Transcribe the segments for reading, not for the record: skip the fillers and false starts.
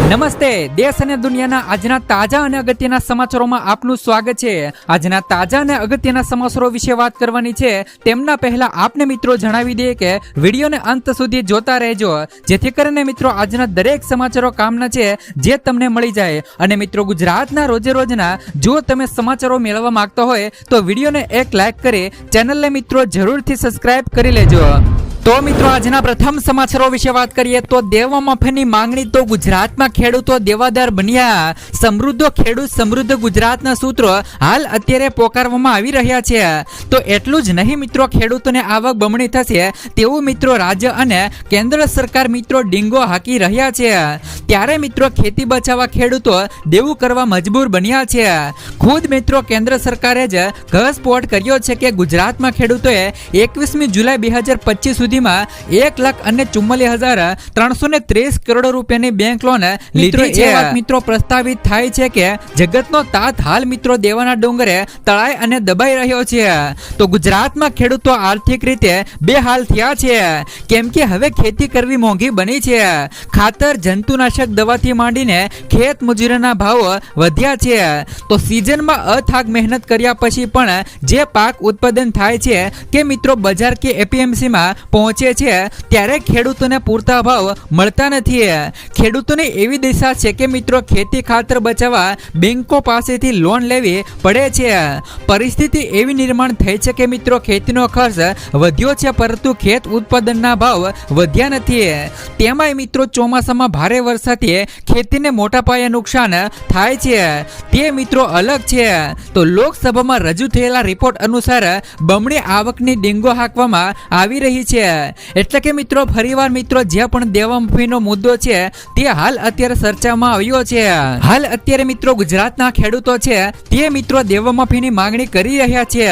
નમસ્તે, દેશ અને દુનિયાના આજના તાજા અને અગત્યના સમાચારોમાં આપનું સ્વાગત છે। આજના તાજા અને અગત્યના સમાચારો વિશે વાત કરવાની છે। તેમના પહેલા આપને મિત્રો જણાવી દઈએ કે વિડીયોને અંત સુધી જોતા રહેજો, જેથી કરીને મિત્રો આજના દરેક સમાચારો કામના છે જે તમને મળી જાય। અને મિત્રો ગુજરાતના રોજે રોજના જો તમે સમાચારો મેળવવા માંગતા હોય તો વિડીયોને એક લાઈક કરી ચેનલને મિત્રો જરૂરથી સબસ્ક્રાઇબ કરી લેજો। તો મિત્રો આજના પ્રથમ સમાચારો વિશે વાત કરીએ તો દેવા માફીની માંગણી તો ગુજરાતમાં ખેડૂતો દેવાદાર બન્યા। સમૃદ્ધ ખેડૂત સમૃદ્ધ ગુજરાતના સૂત્રો હાલ અત્યારે પોકારવામાં આવી રહ્યા છે। તો એટલું જ નહીં મિત્રો, ખેડૂતોને આવક બમણી થશે તેવું મિત્રો રાજ્ય અને કેન્દ્ર સરકાર મિત્રો ડીંગો હાકી રહ્યા છે। ત્યારે મિત્રો ખેતી બચાવવા ખેડૂતો દેવું કરવા મજબૂર બન્યા છે। ખુદ મિત્રો કેન્દ્ર સરકારે જ ઘસસ્ફોટ કર્યો છે કે ગુજરાતમાં ખેડૂતોએ 21મી જુલાઈ 2025 સુધી 1,44,330 કરોડ રૂપિયાની બેંક લોન લીધી છે। મિત્રો પ્રસ્તાવિત થાય છે કે જગતનો તાત હાલ મિત્રો દેવાના ડુંગરે તળાઈ અને દબાઈ રહ્યો છે। તો ગુજરાતમાં ખેડૂતો આર્થિક રીતે બેહાલ થયા છે, કેમ કે હવે ખેતી કરવી મોંઘી બની છે। ખાતર જંતુનાશક દવાથી માંડીને ખેત મજૂરીના ભાવ વધ્યા છે। તો સિઝનમાં અથાગ મહેનત કર્યા પછી પણ જે પાક ઉત્પાદન થાય છે કે મિત્રો બજાર કે એપીએમસી માં પહોંચે છે ત્યારે ખેડૂતોને પૂરતા ભાવ મળતા નથી। ખેડૂતોની એવી દિશા છે કે મિત્રો ખેતી ખાતર બચાવવા બેંકો પાસેથી લોન લેવી પડે છે। પરિસ્થિતિ એવી નિર્માણ થઈ છે કે મિત્રો ખેતીનો ખર્ચ વધ્યો છે પરંતુ ખેત ઉત્પાદનના ભાવ વધ્યા નથી। તેમાંય મિત્રો ચોમાસામાં ભારે વરસાદથી ખેતીને મોટા પાયે નુકસાન થાય છે તે મિત્રો અલગ છે। તો લોકસભામાં રજૂ થયેલા રિપોર્ટ અનુસાર બમણી આવકની ડીંગો હાંકવામાં આવી રહી છે। એટલે કે મિત્રો ફરીવાર મિત્રો જે પણ દેવા માફીનો મુદ્દો છે તે હાલ અત્યારે ચર્ચામાં આવ્યો છે। હાલ અત્યારે મિત્રો ગુજરાતના ખેડૂતો છે તે મિત્રો દેવા માફીની માંગણી કરી રહ્યા છે,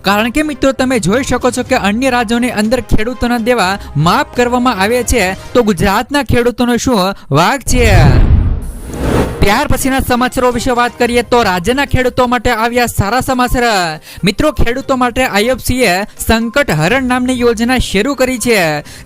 કારણ કે મિત્રો તમે જોઈ શકો છો કે અન્ય રાજ્યોની અંદર ખેડૂતોના દેવા માફ કરવામાં આવે છે, તો ગુજરાતના ખેડૂતોનો શું વાંક છે? ત્યાર પછીના સમાચારો વિશે વાત કરીએ તો રાજ્યના ખેડૂતો માટે આવ્યા સારા સમાચાર। મિત્રો ખેડૂતો માટે આઈએફસીએ સંકટ હરણ નામની યોજના શરૂ કરી છે,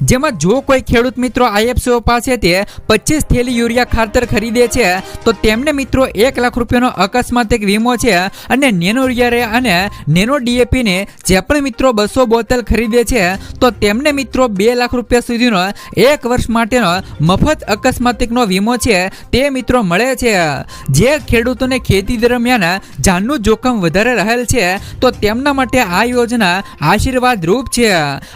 જેમાં જો કોઈ ખેડૂત મિત્રો આઈએફસીઓ પાસેથી 25 થેલી યુરિયા ખાતર ખરીદે છે તો તેમને મિત્રો 1 લાખ રૂપિયાનો અકસ્માતિક વીમો છે અને નેનો યુરિયા અને નેનો ડીએપી ને જે પણ મિત્રો 200 બોટલ ખરીદે છે તો તેમને મિત્રો 2 લાખ રૂપિયા સુધીનો 1 વર્ષ માટેનો મફત અકસ્માતિકનો વીમો છે તે મિત્રો મળે છે। જે ખેડૂતોને ખેતી દરમિયાન જાનનું જોખમ વધારે રહેલ છે તો તેમના માટે આ યોજના આશીર્વાદ રૂપ છે।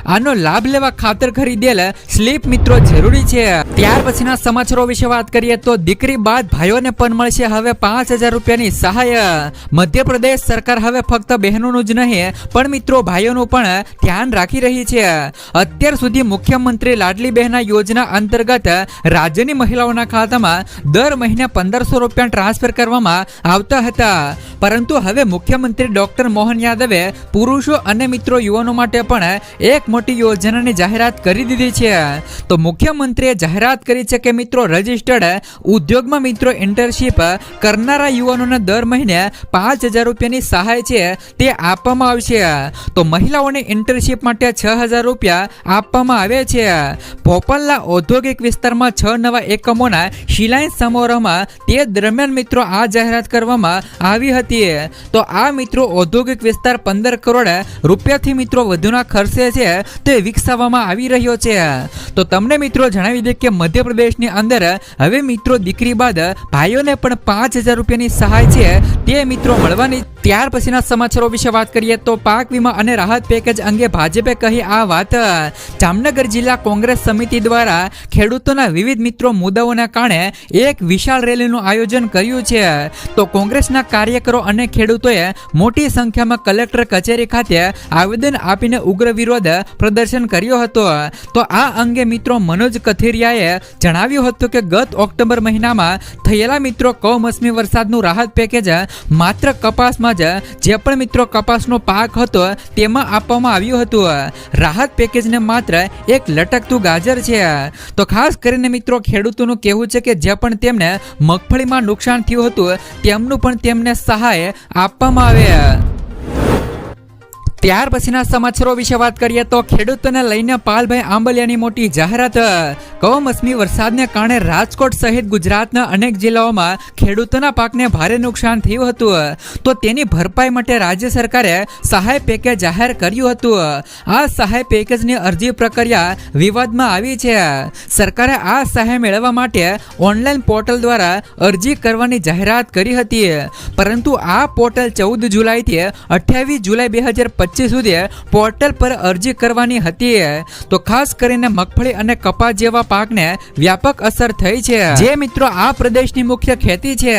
આનો લાભ લેવા ખાતર ખરીદેલ સ્લીપ મિત્રો જરૂરી છે। ત્યાર પછીના સમાચારો વિશે વાત કરીએ તો દીકરી બાદ ભાઈઓને પણ મળશે હવે 5,000 રૂપિયાની સહાય। મધ્યપ્રદેશ સરકાર હવે ફક્ત બહેનોનું જ નહીં પણ મિત્રો ભાઈઓનું પણ ધ્યાન રાખી રહી છે। અત્યાર સુધી મુખ્યમંત્રી લાડલી બહેના યોજના અંતર્ગત રાજ્યની મહિલાઓના ખાતામાં દર મહિને 1,500 રૂપિયા ટ્રાન્સફર કરવામાં આવતા હતા, પરંતુ હવે મુખ્યમંત્રી ડોક્ટર મોહન યાદવે પુરુષો અને મિત્રો યુવાનો માટે પણ એક મોટી યોજનાની જાહેરાત કરી દીધી છે। તો મુખ્યમંત્રીએ જાહેરાત કરી છે કે મિત્રો રજિસ્ટર્ડ ઉદ્યોગમાં મિત્રો ઇન્ટર્નશીપ કરનારા યુવાનોને દર મહિને 5,000 રૂપિયાની સહાય છે તે આપવામાં આવશે। તો મહિલાઓને ઇન્ટર્નશીપ માટે 6,000 રૂપિયા આપવામાં આવે છે। ભોપાલના ઔદ્યોગિક વિસ્તારમાં 6 નવા એકમોના શિલાન્યાસ સમારોહમાં તે દરમિયાન મિત્રો આ જાહેરાત કરવામાં આવી હતી। તો આ મિત્રો ઔદ્યોગિક વિસ્તાર 15 કરોડ રૂપિયાથી મિત્રો વધુના ખર્ચે છે તે વિકસાવવામાં આવી રહ્યો છે। તો તમને મિત્રો જણાવી દે કે મધ્યપ્રદેશની અંદર હવે મિત્રો દીકરી બાદ ભાઈઓને પણ 5,000 રૂપિયાની સહાય છે તે મિત્રો મળવાની। ત્યાર પછીના સમાચારો વિશે વાત કરીએ તો પાક વીમા અને રાહત પેકેજ અંગે ભાજપે કહી આ વાત। જામનગર જિલ્લા કોંગ્રેસ સમિતિ દ્વારા ખેડૂતોના વિવિધ મિત્રો મુદ્દાઓના કારણે એક વિશાળ રેલીનું આયોજન કર્યું છે। તો કોંગ્રેસના કાર્યકરો અને ખેડૂતોએ મોટી સંખ્યામાં કલેક્ટર કચેરી ખાતે આવેદન આપીને ઉગ્ર વિરોધ પ્રદર્શન કર્યો હતો। તો આ અંગે મિત્રો મનોજ કથિરિયાએ જણાવ્યું હતું કે ગત ઓક્ટોબર મહિનામાં થયેલા મિત્રો કમોસમી વરસાદનું રાહત પેકેજ માત્ર કપાસમાં જે પણ મિત્રો કપાસનો પાક હતો તેમાં આપવામાં આવ્યું હતું। રાહત પેકેજને માત્ર એક લટકતું ગાજર છે। તો ખાસ કરીને મિત્રો ખેડૂતોનું કહેવું છે કે જે પણ તેમને મગફળીમાં નુકસાન થયું હતું તેમનું પણ તેમને સહાય આપવામાં આવે। ત્યાર પછીના સમાચારો વિશે વાત કરીએ તો ખેડૂતોને લઈને પાલભાઈ આંબલિયાની મોટી જાહેરાત. કમોસમી વરસાદને કારણે રાજકોટ સહિત ગુજરાતના અનેક જિલ્લાઓમાં ખેડૂતોના પાકને ભારે નુકસાન થયું હતું. તો તેની ભરપાઈ માટે રાજ્ય સરકારે સહાય પેકેજ જાહેર કર્યું હતું. આ સહાય પેકેજની અરજી પ્રક્રિયા વિવાદમાં આવી છે. સરકારે આ સહાય મેળવવા માટે ઓનલાઈન પોર્ટલ દ્વારા અરજી કરવાની જાહેરાત કરી હતી, પરંતુ આ પોર્ટલ 14 જુલાઈથી 28 જુલાઈ 2025 સુધી પોર્ટલ પર અરજી કરવાની હતી. તો ખાસ કરીને મગફળી અને કપાસ જેવા પાકને વ્યાપક અસર થઈ છે, જે મિત્રો આ પ્રદેશની મુખ્ય ખેતી છે.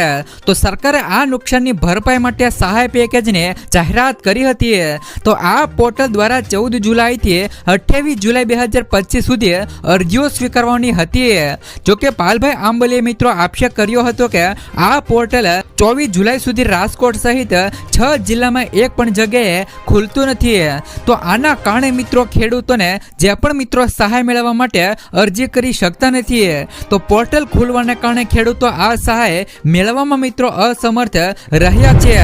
તો સરકારે આ નુકસાનની ભરપાઈ માટે સહાય પેકેજની જાહેરાત કરી હતી. તો આ પોર્ટલ દ્વારા 14 જુલાઈથી 28 જુલાઈ 2025 સુધી અરજીઓ સ્વીકારવાની હતી. જોકે પાલભાઈ આંબલિયાએ મિત્રો આક્ષેપ કર્યો હતો કે આ પોર્ટલ 24 જુલાઈ સુધી રાજકોટ સહિત 6 જિલ્લામાં એક પણ જગ્યાએ ખુલતું નથી. તો આના કારણે મિત્રો ખેડૂતોને જે પણ મિત્રો સહાય મેળવવા માટે અરજી કરી શકતા નથી. તો પોર્ટલ ખુલવાને કારણે ખેડૂતો આ સહાય મેળવવામાં મિત્રો અસમર્થ રહ્યા છે.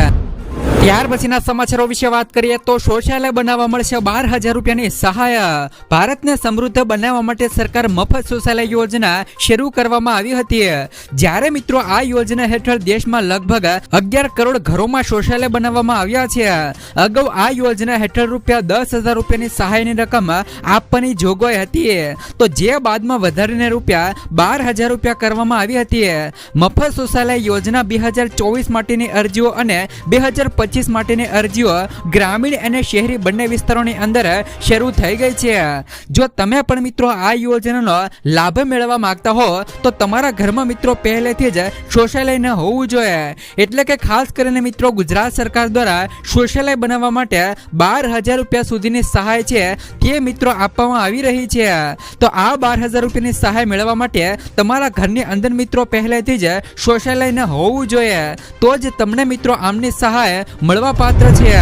ત્યાર પછીના સમાચારો વિશે વાત કરીએ તો શૌચાલય બનાવવા મળશે 12,000 રૂપિયાની સહાય. ભારતને સમૃદ્ધ બનાવવા માટે સરકાર મફત શૌચાલય યોજના શરૂ કરવામાં આવી હતી. જ્યારે મિત્રો આ યોજના હેઠળ દેશમાં લગભગ 11 કરોડ ઘરોમાં શૌચાલય બનાવવામાં આવ્યા છે. અગાઉ આ યોજના હેઠળ ₹10,000 રૂપિયાની સહાયની રકમ આપવાની જોગવાઈ હતી. તો જે બાદમાં વધારીને ₹12,000 રૂપિયા કરવામાં આવી હતી. મફત શૌચાલય યોજના 2024 માટેની અરજીઓ અને 2025 માટેની અરજીઓ ગ્રામીણ અને શહેરી બંને વિસ્તારોની અંદર શરૂ થઈ ગઈ છે. જો તમે પણ મિત્રો આ યોજનાનો લાભ મેળવવા માંગતા હો તો તમારા ઘરમાં મિત્રો પહેલેથી જ શૌચાલય ન હોવું જોઈએ. એટલે કે ખાસ કરીને મિત્રો ગુજરાત સરકાર દ્વારા શૌચાલય બનાવવા માટે 12,000 રૂપિયા સુધીની સહાય છે તે મિત્રો આપવામાં આવી રહી છે. તો આ 12,000 રૂપિયાની સહાય મેળવવા માટે તમારા ઘરની અંદર મિત્રો પહેલેથી જ શૌચાલય ન હોવું જોઈએ, તો જ તમને મિત્રો આમની સહાય મળવા પાત્ર છે.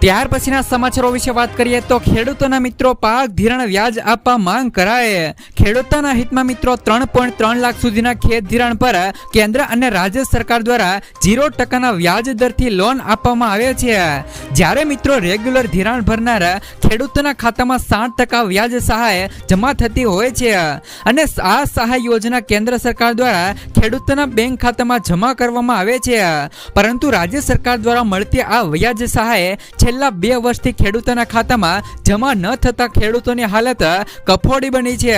ત્યાર પછીના સમાચારો વિશે વાત કરીએ તો ખેડૂતોના મિત્રો પાક ધિરાણ વ્યાજ આપવા માંગ કરાય. ખેડૂતોના હિતમાં મિત્રો 3.3 લાખ સુધીના ખેત ધિરાણ પર કેન્દ્ર અને રાજ્ય સરકાર દ્વારા 0% વ્યાજ દરથી લોન આપવામાં આવે છે. જ્યારે મિત્રો રેગ્યુલર ધિરાણ ભરનાર ખેડૂતોના ખાતામાં 7% વ્યાજ સહાય જમા થતી હોય છે. અને આ સહાય યોજના કેન્દ્ર સરકાર દ્વારા ખેડૂતોના બેંક ખાતામાં જમા કરવામાં આવે છે. પરંતુ રાજ્ય સરકાર દ્વારા મળતી આ વ્યાજ સહાય છેલ્લા 2 વર્ષથી ખેડૂતોના ખાતામાં જમા ન થતા ખેડૂતોની હાલત કફોડી બની છે.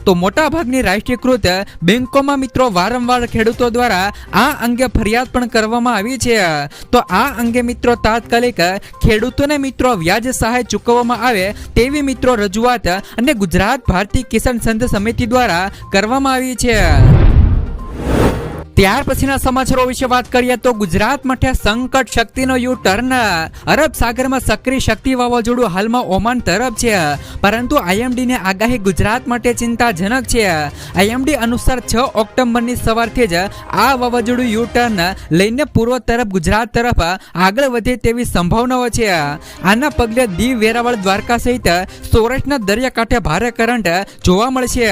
તો મોટા ભાગની રાષ્ટ્રીયકૃત બેંકોમાં મિત્રો વારંવાર ખેડૂતો દ્વારા આ અંગે ફરિયાદ પણ કરવામાં આવી છે. તો આ અંગે મિત્રો તાત્કાલિક ખેડૂતોને મિત્રો વ્યાજ સહાય ચૂકવવામાં આવે તેવી મિત્રો રજૂઆત અને ગુજરાત ભારતીય કિસાન સંઘ સમિતિ દ્વારા કરવામાં આવી છે. ત્યાર પછીના સમાચારો વિશે વાત કરીએ તો ગુજરાત માટે સંકટ શક્તિનો યુ ટર્ન. અરબ સાગરમાં સક્રિય શક્તિ વાવાઝોડું હાલમાં ઓમાન તરફ છે, પરંતુ આઈએમડીની આગાહી ગુજરાત માટે ચિંતાજનક છે. આઈએમડી અનુસાર 6 ઓક્ટોબરની સવારથી જ આ વાવાઝોડું યુ ટર્ન લઈને પૂર્વ તરફ ગુજરાત તરફ આગળ વધે તેવી સંભાવનાઓ છે. આના પગલે દીવ, વેરાવળ, દ્વારકા સહિત સૌરાષ્ટ્રના દરિયાકાંઠે ભારે કરંટ જોવા મળશે.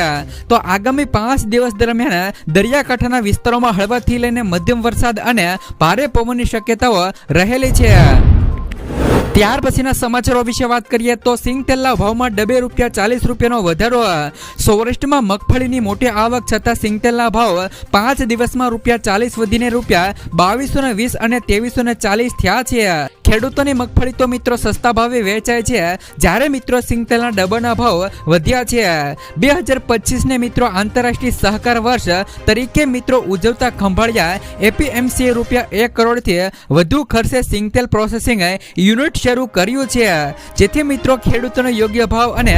તો આગામી 5 દિવસ દરમિયાન દરિયાકાંઠાના વિસ્તારોમાં હળવાથી લઈને મધ્યમ વરસાદ અને ભારે પવનની શક્યતાઓ રહેલી છે. ત્યાર પછીના સમાચારો વિશે વાત કરીએ તો સિંગતેલના ભાવમાં ડબે ₹40 વધારો. સૌરાષ્ટ્રમાં મગફળીની મોટી આવક છતાં સિંગતેલના ભાવ 5 દિવસમાં ₹40 વધીને ₹2220 અને ₹2340 થયા છે. ખેડૂતોની મગફળી તો મિત્રો સસ્તા ભાવે વેચાય છે, જ્યારે મિત્રો સિંગતેલના ડબ્બાના ભાવ વધ્યા છે. 2025 ને મિત્રો આંતરરાષ્ટ્રીય સહકાર વર્ષ તરીકે મિત્રો ઉજવતા ખંભાળિયા એપીએમસીએ ₹1 કરોડથી વધુ ખર્ચે સિંગતેલ પ્રોસેસિંગ યુનિટ શરૂ કર્યું છે, જેથી મિત્રો ખેડૂતોનો યોગ્ય ભાવ અને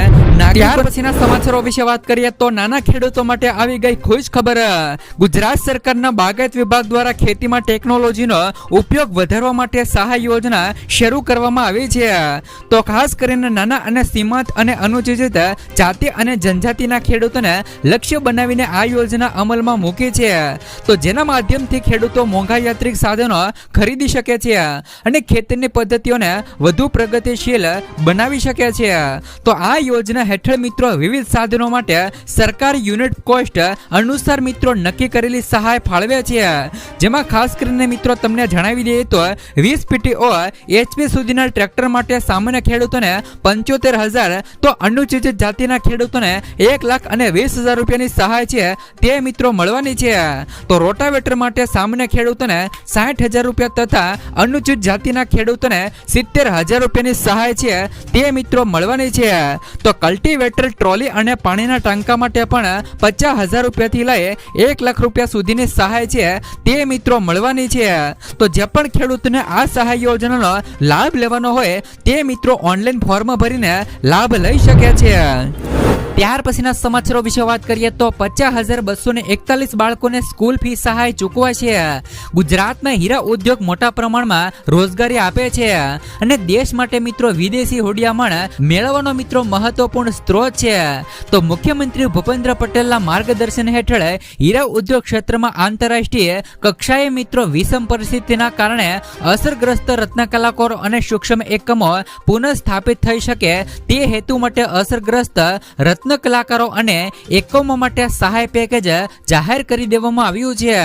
ત્યાર પછીના સમાચારો વિશે વાત કરીએ તો નાના ખેડૂતો માટે આવી ગઈ ખુશ ખબર. ગુજરાત સરકારના બાગાયત વિભાગ દ્વારા ખેતીમાં ટેકનોલોજીનો ઉપયોગ વધારવા માટે સહાય યોજના શરૂ કરવામાં આવી છે. તો ખાસ કરીને નાના અને સીમાંત અને અનુસૂચિત જાતિ અને જનજાતિના ખેડૂતોને લક્ષ્ય બનાવીને આ યોજના અમલમાં મૂકી છે. તો જેના માધ્યમથી ખેડૂતો મોંઘા યાંત્રિક સાધનો ખરીદી શકે છે અને ખેતીની પદ્ધતિઓને વધુ પ્રગતિશીલ બનાવી શકે છે. તો આ યોજના હેઠળ મિત્રો વિવિધ સાધનો માટે સરકાર યુનિટ કોસ્ટ અનુસાર મિત્રો નક્કી કરેલી સહાય ફાળવે છે. જેમાં ખાસ કરીને મિત્રો તમને જણાવી દઈએ તો 20 PTO HP સુધીના ટ્રેક્ટર માટે સામાન્ય ખેડૂતોને 75,000, તો અનુસૂચિત જાતિના ખેડૂતોને 1,20,000 રૂપિયાની સહાય છે તે મિત્રો મળવાની છે. તો રોટાવેટર માટે સામાન્ય ખેડૂતોને 60,000 રૂપિયા તથા અનુસૂચિત જાતિના ખેડૂતોને 70,000 રૂપિયાની સહાય છે તે મિત્રો મળવાની છે. તો કલ્ટિવેટર, ટ્રોલી અને પાણીના ટાંકા માટે પણ 50,000 રૂપિયાથી લઈ 1 લાખ રૂપિયા સુધીની સહાય છે તે મિત્રો મળવાની છે. તો જે પણ ખેડૂતને આ સહાય યોજનાનો લાભ લેવાનો હોય તે મિત્રો ઓનલાઈન ફોર્મ ભરીને લાભ લઈ શકે છે. ત્યાર પછીના સમાચારો વિશે વાત કરીએ તો 50,241 બાળકોને સ્કૂલ ફી સહાય ચૂકવાય છે. ગુજરાતમાં હીરા ઉદ્યોગ મોટા પ્રમાણમાં રોજગારી આપે છે અને દેશ માટે મિત્રો વિદેશી હુડિયામણ મેળવવાનો મિત્રો મહત્વપૂર્ણ સ્ત્રોત છે. તો મુખ્યમંત્રી ભૂપેન્દ્ર પટેલના માર્ગદર્શન હેઠળ હીરા ઉદ્યોગ ક્ષેત્રમાં આંતરરાષ્ટ્રીય કક્ષાએ મિત્રો વિષમ પરિસ્થિતિના કારણે અસરગ્રસ્ત રત્નકલાકારો અને સૂક્ષ્મ એકમો પુનઃસ્થાપિત થઈ શકે તે હેતુ માટે અસરગ્રસ્ત રત્ન કલાકારો અને એકમો માટે સહાય પેકેજ જાહેર કરી દેવામાં આવ્યું છે.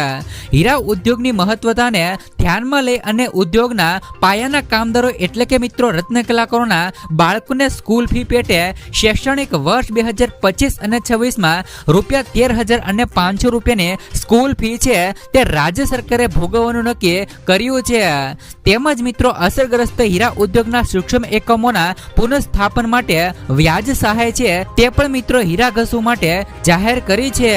હીરા ઉદ્યોગની મહત્વતાને ધ્યાનમાં લઈ અને ઉદ્યોગના પાયાના કામદારો એટલે કે મિત્રો રત્ન કલાકારોના બાળકોને સ્કૂલ ફી પેટે શૈક્ષણિક વર્ષ 2025 અને 26માં ₹13,500 રૂપિયાની સ્કૂલ ફી છે તે રાજ્ય સરકારે ભોગવવાનું નક્કી કર્યું છે. તેમજ મિત્રો અસરગ્રસ્ત હીરા ઉદ્યોગના સૂક્ષ્મ એકમોના પુનઃસ્થાપન માટે વ્યાજ સહાય છે તે પણ મિત્રો હીરા ઘસુ માટે જાહેર કરી છે.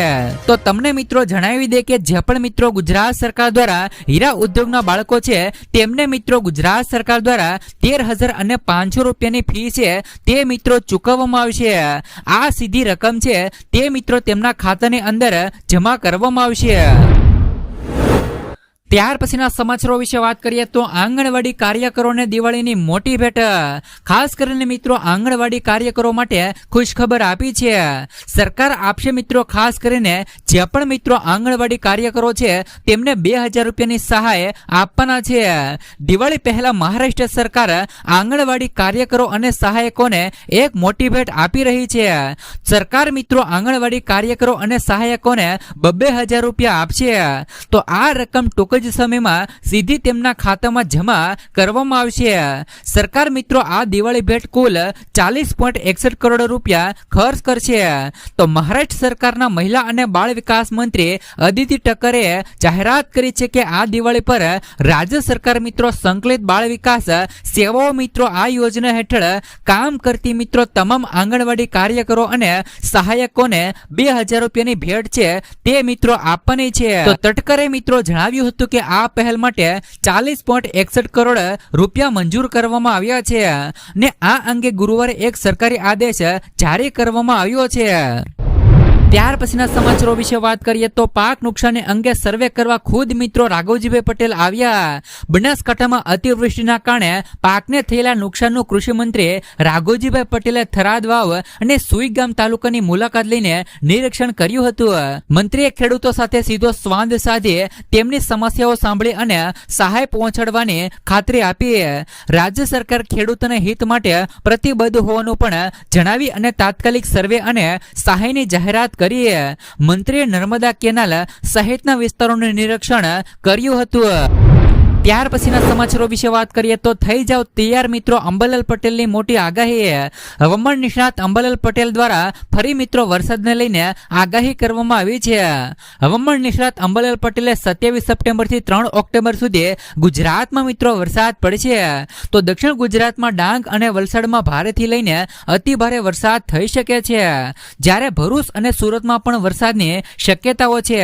તો તમને મિત્રો જણાવી દે કે જે પણ મિત્રો ગુજરાત સરકાર દ્વારા હીરા ઉદ્યોગના બાળકો છે તેમને મિત્રો ગુજરાત સરકાર દ્વારા 13,500 રૂપિયાની ફી છે તે મિત્રો ચૂકવવામાં આવશે. આ સીધી રકમ છે તે મિત્રો તેમના ખાતાની અંદર જમા કરવામાં આવશે. ત્યાર પછીના સમાચારો વિશે વાત કરીએ તો આંગણવાડી કાર્યકરોને દિવાળીની મોટી ભેટ. ખાસ કરીને મિત્રો આંગણવાડી કાર્યકરો માટે ખુશખબર આપી છે. સરકાર આપશે મિત્રો ખાસ કરીને જે પણ મિત્રો આંગણવાડી કાર્યકરો છે તેમને 2,000 રૂપિયાની સહાય આપવાના છે. દિવાળી પહેલા મહારાષ્ટ્ર સરકાર આંગણવાડી કાર્યકરો અને સહાયકોને એક મોટી ભેટ આપી રહી છે. સરકાર મિત્રો આંગણવાડી કાર્યકરો અને સહાયકોને 2,000 રૂપિયા આપશે. તો આ રકમ ટૂંક જ સમયમાં સીધી તેમના ખાતામાં જમા કરવામાં આવશે. સરકાર મિત્રો આ દિવાળી ભેટ કુલ 40.61 કરોડ રૂપિયા ખર્ચ કરશે. તો મહારાષ્ટ્ર સરકારના મહિલા અને બાળ વિકાસ મંત્રી અદિતિ ઠક્કરે જાહેરાત કરી છે કે આ દિવાળી પર રાજ્ય સરકાર મિત્રો સંકલિત બાળ વિકાસ સેવાઓ મિત્રો આ યોજના હેઠળ કામ કરતી મિત્રો તમામ આંગણવાડી કાર્યકરો અને સહાયકોને 2,000 રૂપિયાની ભેટ છે તે મિત્રો આપવાની છે. તો ઠક્કરે મિત્રો જણાવ્યું હતું કે આ પહેલ માટે 40.61 કરોડ રૂપિયા મંજૂર કરવામાં આવ્યા છે ને આ અંગે ગુરુવારે એક સરકારી આદેશ જારી કરવામાં આવ્યો છે. ત્યાર પછીના સમાચારો વિશે વાત કરીએ તો પાક નુકસાની અંગે સર્વે કરવા ખુદ મિત્રો રાઘવજીભાઈ પટેલ આવ્યા. બનાસકાંઠામાં અતિવૃષ્ટિના કારણે પાકને થયેલા નુકસાનનું કૃષિ મંત્રી રાઘવજીભાઈ પટેલે થરાદ વાવ અને સુઈગામ તાલુકાની મુલાકાત લઈને નિરીક્ષણ કર્યું હતું. મંત્રીએ ખેડૂતો સાથે સીધો સંવાદ સાધી તેમની સમસ્યાઓ સાંભળી અને સહાય પહોંચાડવાની ખાતરી આપી. રાજ્ય સરકાર ખેડૂતોના હિત માટે પ્રતિબદ્ધ હોવાનું પણ જણાવી અને તાત્કાલિક સર્વે અને સહાયની જાહેરાત કરી. મંત્રીએ નર્મદા કેનાલ સહિતના વિસ્તારોનું નિરીક્ષણ કર્યું હતું. ત્યાર પછીના સમાચારો વિશે વાત કરીએ તો થઈ જાવ તૈયાર મિત્રો અંબાલાલ પટેલની મોટી આગાહી. હવામાન નિષ્ણાત અંબાલાલ પટેલ દ્વારા ફરી મિત્રો વરસાદને લઈને આગાહી કરવામાં આવી છે. હવામાન નિષ્ણાત અંબાલાલ પટેલે 27 સપ્ટેમ્બરથી 3 ઓક્ટોબર સુધી ગુજરાતમાં મિત્રો વરસાદ પડશે. તો દક્ષિણ ગુજરાતમાં ડાંગ અને વલસાડમાં ભારેથી લઈને અતિ ભારે વરસાદ થઈ શકે છે. જ્યારે ભરૂચ અને સુરતમાં પણ વરસાદની શક્યતાઓ છે.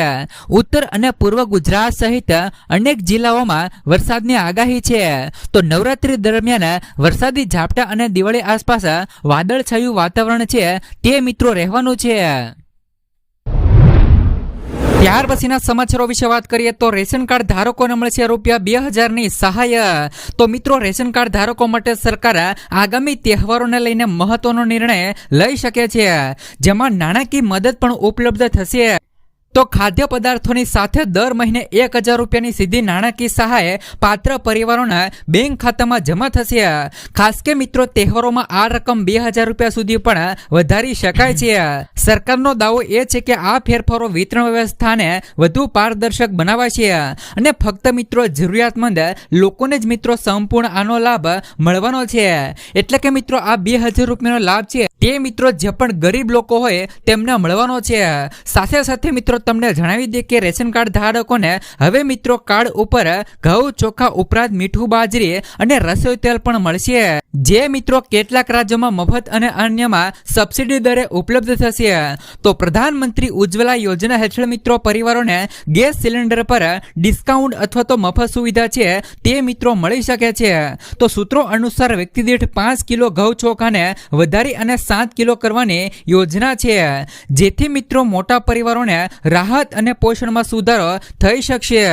ઉત્તર અને પૂર્વ ગુજરાત સહિત અનેક જિલ્લાઓમાં વરસાદની આગાહી છે. તો નવરાત્રી દરમિયાન વરસાદી ઝાપટા અને દિવાળી આસપાસ વાદળછાયું વાતાવરણ છે તે મિત્રો રહેવાનું છે. ત્યાર પછીના સમાચારો વિશે વાત કરીએ તો રેશન કાર્ડ ધારકોને મળશે ₹2,000ની સહાય. તો મિત્રો રેશન કાર્ડ ધારકો માટે સરકાર આગામી તહેવારોને લઈને મહત્વનો નિર્ણય લઈ શકે છે જેમાં નાણાકીય મદદ પણ ઉપલબ્ધ થશે. તો ખાદ્ય પદાર્થોની સાથે દર મહિને 1000 રૂપિયાની સીધી નાણાકીય સહાય પાત્ર પરિવારોના બેંક ખાતામાં જમા થશે. ખાસ કે મિત્રો તહેવારોમાં આ રકમ 2000 રૂપિયા સુધી પણ વધારી શકાય છે. સરકારનો દાવો એ છે કે આ ફેરફારો વિતરણ વ્યવસ્થાને વધુ પારદર્શક બનાવે છે અને ફક્ત મિત્રો જરૂરિયાતમંદ લોકોને જ મિત્રો સંપૂર્ણ આનો લાભ મળવાનો છે. એટલે કે મિત્રો આ 2000 રૂપિયાનો લાભ છે તે મિત્રો જે પણ ગરીબ લોકો હોય તેમને મળવાનો છે. સાથે સાથે મિત્રો તમને જણાવી દે કે રેશન કાર્ડ ધારકોને હવે મિત્રો કાર્ડ ઉપર ઘઉં ચોખા ઉપરાંત મીઠું બાજરી અને રસોઈ તેલ પણ મળશે, જે મિત્રો કેટલાક રાજ્યોમાં મફત અને અન્યમાં સબસિડી દરે ઉપલબ્ધ થશે. તો પ્રધાનમંત્રી ઉજ્જવલા યોજના હેઠળ મિત્રો પરિવારોને ગેસ સિલિન્ડર પર ડિસ્કાઉન્ટ અથવા તો મફત સુવિધા છે તે મિત્રો મળી શકે છે. તો સૂત્રો અનુસાર વ્યક્તિ દીઠ 5 કિલો ઘઉં ચોખાને વધારી અને 7 કિલો કરવાની યોજના છે, જેથી મિત્રો મોટા પરિવારોને રાહત અને પોષણમાં સુધારો થઈ શકશે.